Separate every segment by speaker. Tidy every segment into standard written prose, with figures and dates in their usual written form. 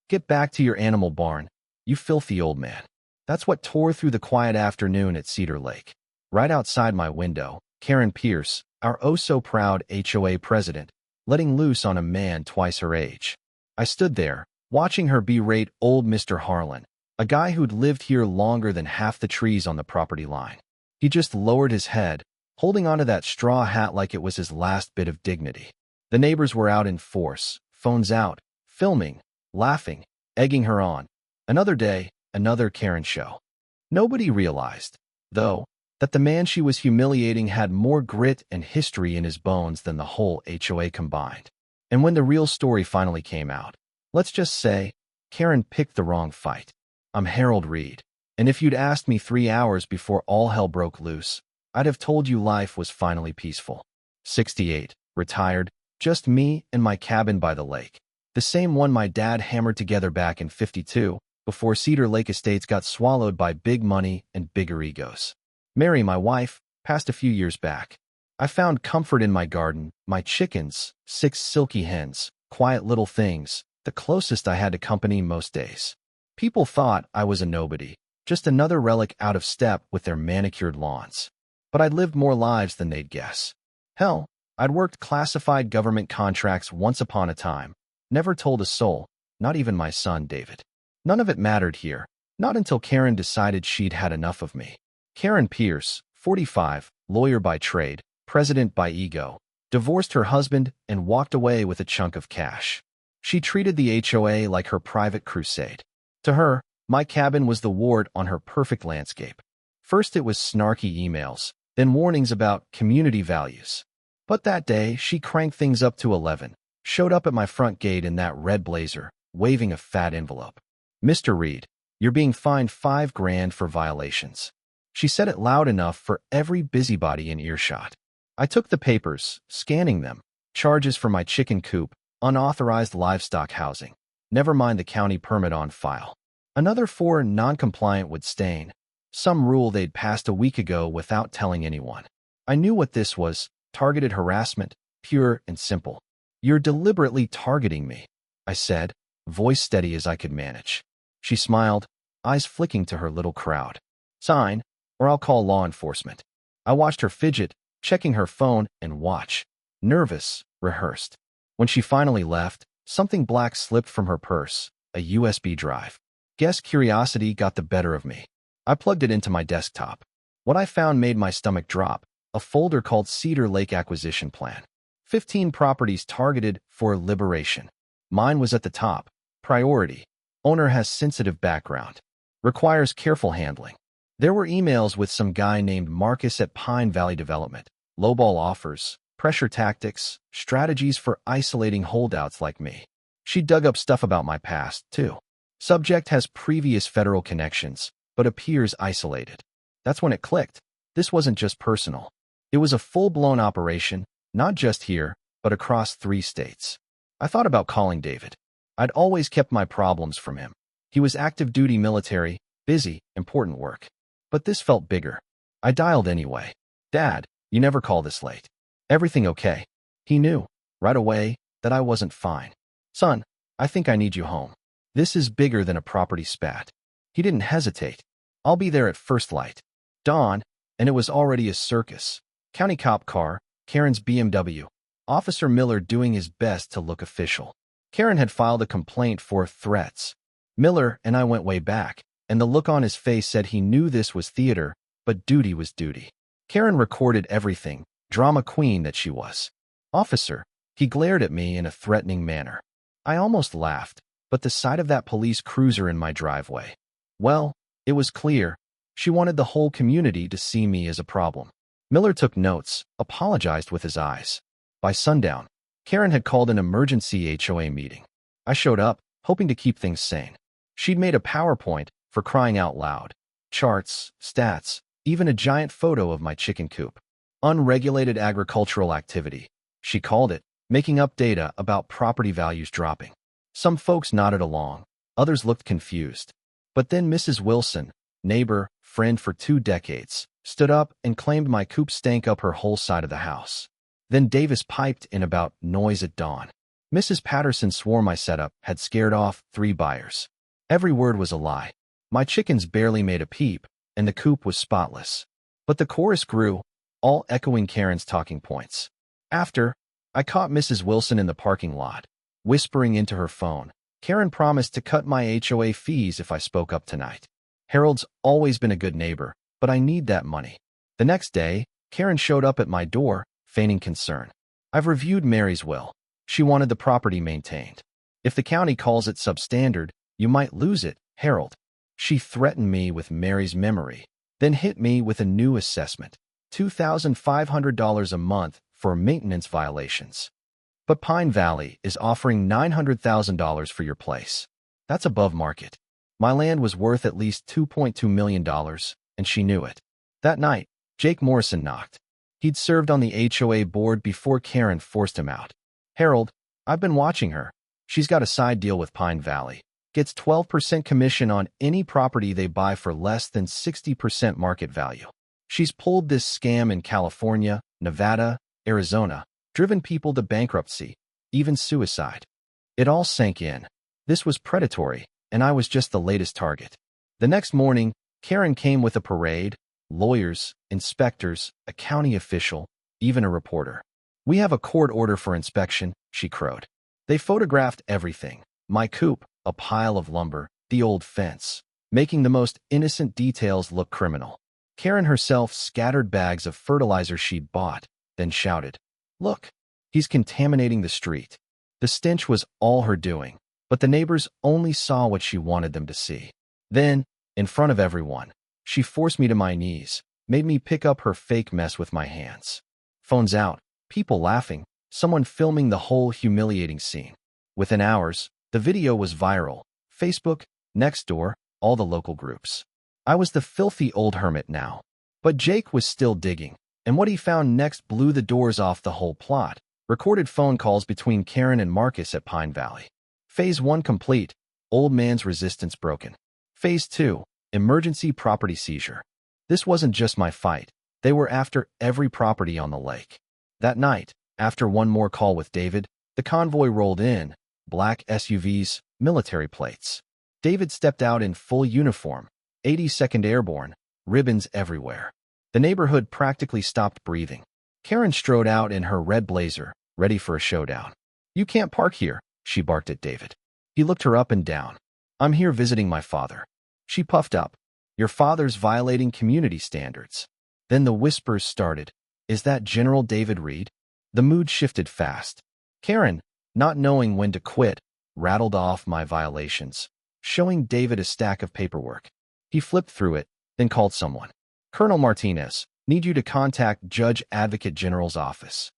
Speaker 1: Get back to your animal barn, you filthy old man. That's what tore through the quiet afternoon at Cedar Lake. Right outside my window, Karen Pierce, our oh-so-proud HOA president, letting loose on a man twice her age. I stood there, watching her berate old Mr. Harlan, a guy who'd lived here longer than half the trees on the property line. He just lowered his head, holding onto that straw hat like it was his last bit of dignity. The neighbors were out in force, phones out, filming, laughing, egging her on. Another day, another Karen show. Nobody realized, though, that the man she was humiliating had more grit and history in his bones than the whole HOA combined. And when the real story finally came out, let's just say, Karen picked the wrong fight. I'm Harold Reed, and if you'd asked me 3 hours before all hell broke loose, I'd have told you life was finally peaceful. 68, retired, just me and my cabin by the lake. The same one my dad hammered together back in '52, before Cedar Lake Estates got swallowed by big money and bigger egos. Mary, my wife, passed a few years back. I found comfort in my garden, my chickens, 6 silky hens, quiet little things, the closest I had to company most days. People thought I was a nobody, just another relic out of step with their manicured lawns. But I'd lived more lives than they'd guess. Hell, I'd worked classified government contracts once upon a time, never told a soul, not even my son, David. None of it mattered here, not until Karen decided she'd had enough of me. Karen Pierce, 45, lawyer by trade, president by ego, divorced her husband and walked away with a chunk of cash. She treated the HOA like her private crusade. To her, my cabin was the ward on her perfect landscape. First it was snarky emails, then warnings about community values. But that day, she cranked things up to 11, showed up at my front gate in that red blazer, waving a fat envelope. Mr. Reed, you're being fined $5 grand for violations. She said it loud enough for every busybody in earshot. I took the papers, scanning them. Charges for my chicken coop, unauthorized livestock housing. Never mind the county permit on file. Another 4 non-compliant would stain. Some rule they'd passed a week ago without telling anyone. I knew what this was, targeted harassment, pure and simple. You're deliberately targeting me, I said, voice steady as I could manage. She smiled, eyes flicking to her little crowd. Sign, or I'll call law enforcement. I watched her fidget, checking her phone and watch. Nervous, rehearsed. When she finally left, something black slipped from her purse, a USB drive. Guess curiosity got the better of me. I plugged it into my desktop. What I found made my stomach drop, a folder called Cedar Lake Acquisition Plan. 15 properties targeted for liberation. Mine was at the top. Priority. Owner has sensitive background. Requires careful handling. There were emails with some guy named Marcus at Pine Valley Development. Lowball offers, pressure tactics, strategies for isolating holdouts like me. She dug up stuff about my past, too. Subject has previous federal connections, but appears isolated. That's when it clicked. This wasn't just personal. It was a full-blown operation, not just here, but across 3 states. I thought about calling David. I'd always kept my problems from him. He was active-duty military, busy, important work. But this felt bigger. I dialed anyway. Dad, you never call this late. Everything okay? He knew, right away, that I wasn't fine. Son, I think I need you home. This is bigger than a property spat. He didn't hesitate. I'll be there at first light. Dawn, and it was already a circus. County cop car, Karen's BMW. Officer Miller doing his best to look official. Karen had filed a complaint for threats. Miller and I went way back, and the look on his face said he knew this was theater, but duty was duty. Karen recorded everything, drama queen that she was. Officer, he glared at me in a threatening manner. I almost laughed, but the sight of that police cruiser in my driveway. Well, it was clear. She wanted the whole community to see me as a problem. Miller took notes, apologized with his eyes. By sundown, Karen had called an emergency HOA meeting. I showed up, hoping to keep things sane. She'd made a PowerPoint, for crying out loud. Charts, stats, even a giant photo of my chicken coop. Unregulated agricultural activity, she called it, making up data about property values dropping. Some folks nodded along, others looked confused. But then Mrs. Wilson, neighbor, friend for 2 decades, stood up and claimed my coop stank up her whole side of the house. Then Davis piped in about noise at dawn. Mrs. Patterson swore my setup had scared off 3 buyers. Every word was a lie. My chickens barely made a peep, and the coop was spotless. But the chorus grew, all echoing Karen's talking points. After, I caught Mrs. Wilson in the parking lot, whispering into her phone. Karen promised to cut my HOA fees if I spoke up tonight. Harold's always been a good neighbor, but I need that money. The next day, Karen showed up at my door, feigning concern. I've reviewed Mary's will. She wanted the property maintained. If the county calls it substandard, you might lose it, Harold. She threatened me with Mary's memory, then hit me with a new assessment, $2,500 a month for maintenance violations. But Pine Valley is offering $900,000 for your place. That's above market. My land was worth at least $2.2 million, and she knew it. That night, Jake Morrison knocked. He'd served on the HOA board before Karen forced him out. Harold, I've been watching her. She's got a side deal with Pine Valley. Gets 12% commission on any property they buy for less than 60% market value. She's pulled this scam in California, Nevada, Arizona, driven people to bankruptcy, even suicide. It all sank in. This was predatory, and I was just the latest target. The next morning, Karen came with a parade, lawyers, inspectors, a county official, even a reporter. We have a court order for inspection, she crowed. They photographed everything. My coop, a pile of lumber, the old fence, making the most innocent details look criminal. Karen herself scattered bags of fertilizer she'd bought, then shouted, "Look, he's contaminating the street." The stench was all her doing, but the neighbors only saw what she wanted them to see. Then, in front of everyone, she forced me to my knees, made me pick up her fake mess with my hands. Phones out, people laughing, someone filming the whole humiliating scene. Within hours, the video was viral. Facebook, Nextdoor, all the local groups. I was the filthy old hermit now. But Jake was still digging, and what he found next blew the doors off the whole plot. Recorded phone calls between Karen and Marcus at Pine Valley. Phase 1 complete, old man's resistance broken. Phase 2, emergency property seizure. This wasn't just my fight. They were after every property on the lake. That night, after one more call with David, the convoy rolled in, black SUVs, military plates. David stepped out in full uniform, 82nd Airborne, ribbons everywhere. The neighborhood practically stopped breathing. Karen strode out in her red blazer, ready for a showdown. "You can't park here," she barked at David. He looked her up and down. "I'm here visiting my father." She puffed up. "Your father's violating community standards." Then the whispers started. "Is that General David Reed?" The mood shifted fast. Karen, not knowing when to quit, rattled off my violations, showing David a stack of paperwork. He flipped through it, then called someone. "Colonel Martinez, need you to contact Judge Advocate General's office."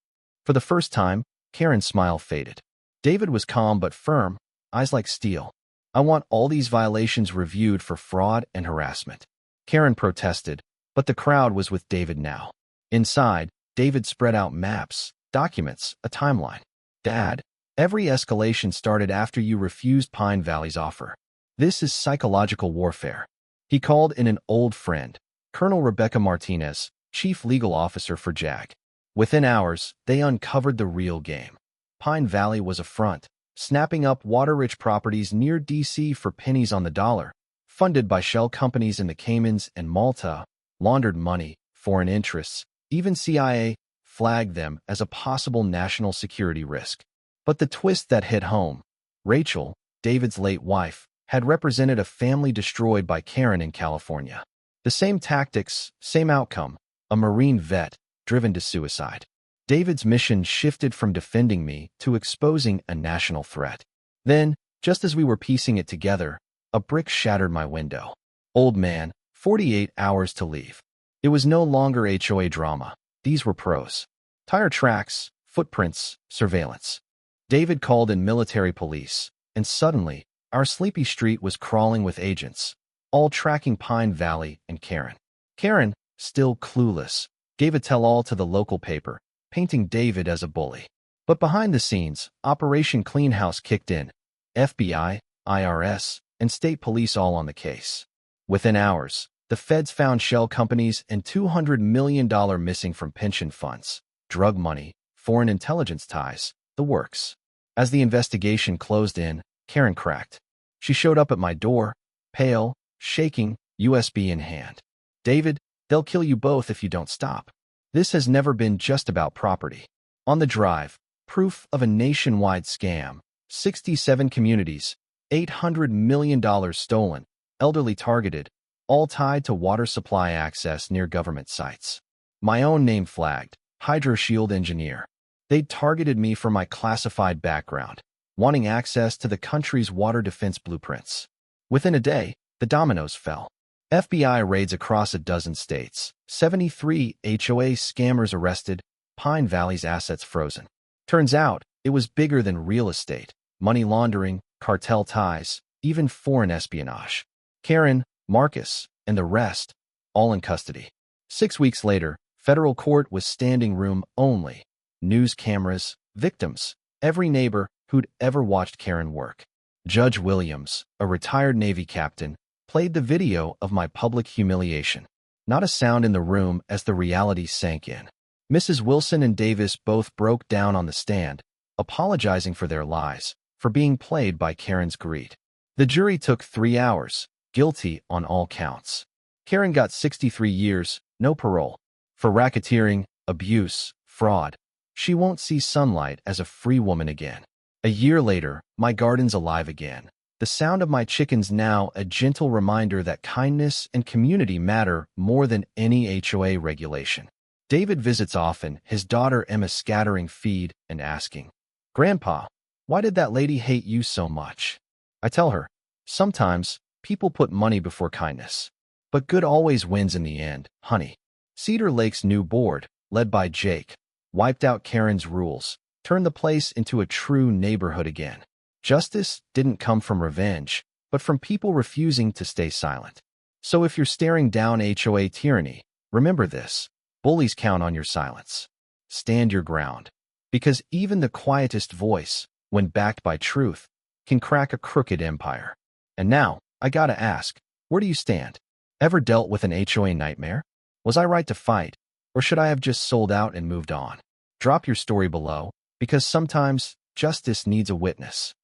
Speaker 1: For the first time, Karen's smile faded. David was calm but firm, eyes like steel. "I want all these violations reviewed for fraud and harassment." Karen protested, but the crowd was with David now. Inside, David spread out maps, documents, a timeline. "Dad, every escalation started after you refused Pine Valley's offer. This is psychological warfare." He called in an old friend, Colonel Rebecca Martinez, Chief Legal Officer for JAG. Within hours, they uncovered the real game. Pine Valley was a front, snapping up water-rich properties near D.C. for pennies on the dollar, funded by shell companies in the Caymans and Malta, laundered money, foreign interests, even CIA flagged them as a possible national security risk. But the twist that hit home, Rachel, David's late wife, had represented a family destroyed by Karen in California. The same tactics, same outcome, a Marine vet driven to suicide. David's mission shifted from defending me to exposing a national threat. Then, just as we were piecing it together, a brick shattered my window. "Old man, 48 hours to leave." It was no longer HOA drama. These were pros. Tire tracks, footprints, surveillance. David called in military police, and suddenly, our sleepy street was crawling with agents, all tracking Pine Valley and Karen. Karen, still clueless, gave a tell-all to the local paper, painting David as a bully. But behind the scenes, Operation Clean House kicked in. FBI, IRS, and state police all on the case. Within hours, the feds found shell companies and $200 million missing from pension funds, drug money, foreign intelligence ties, the works. As the investigation closed in, Karen cracked. She showed up at my door, pale, shaking, USB in hand. David, they'll kill you both if you don't stop. This has never been just about property. On the drive, proof of a nationwide scam, 67 communities, $800 million stolen, elderly targeted, all tied to water supply access near government sites. My own name flagged, HydroShield engineer. They'd targeted me for my classified background, wanting access to the country's water defense blueprints. Within a day, the dominoes fell. FBI raids across a dozen states, 73 HOA scammers arrested, Pine Valley's assets frozen. Turns out, it was bigger than real estate, money laundering, cartel ties, even foreign espionage. Karen, Marcus, and the rest, all in custody. 6 weeks later, federal court was standing room only. News cameras, victims, every neighbor who'd ever watched Karen work. Judge Williams, a retired Navy captain, played the video of my public humiliation. Not a sound in the room as the reality sank in. Mrs. Wilson and Davis both broke down on the stand, apologizing for their lies, for being played by Karen's greed. The jury took 3 hours, guilty on all counts. Karen got 63 years, no parole. For racketeering, abuse, fraud. She won't see sunlight as a free woman again. A year later, my garden's alive again. The sound of my chickens now a gentle reminder that kindness and community matter more than any HOA regulation. David visits often, his daughter Emma scattering feed and asking, "Grandpa, why did that lady hate you so much?" I tell her, sometimes people put money before kindness. But good always wins in the end, honey. Cedar Lake's new board, led by Jake, wiped out Karen's rules, turned the place into a true neighborhood again. Justice didn't come from revenge, but from people refusing to stay silent. So if you're staring down HOA tyranny, remember this. Bullies count on your silence. Stand your ground. Because even the quietest voice, when backed by truth, can crack a crooked empire. And now, I gotta ask, where do you stand? Ever dealt with an HOA nightmare? Was I right to fight? Or should I have just sold out and moved on? Drop your story below, because sometimes justice needs a witness.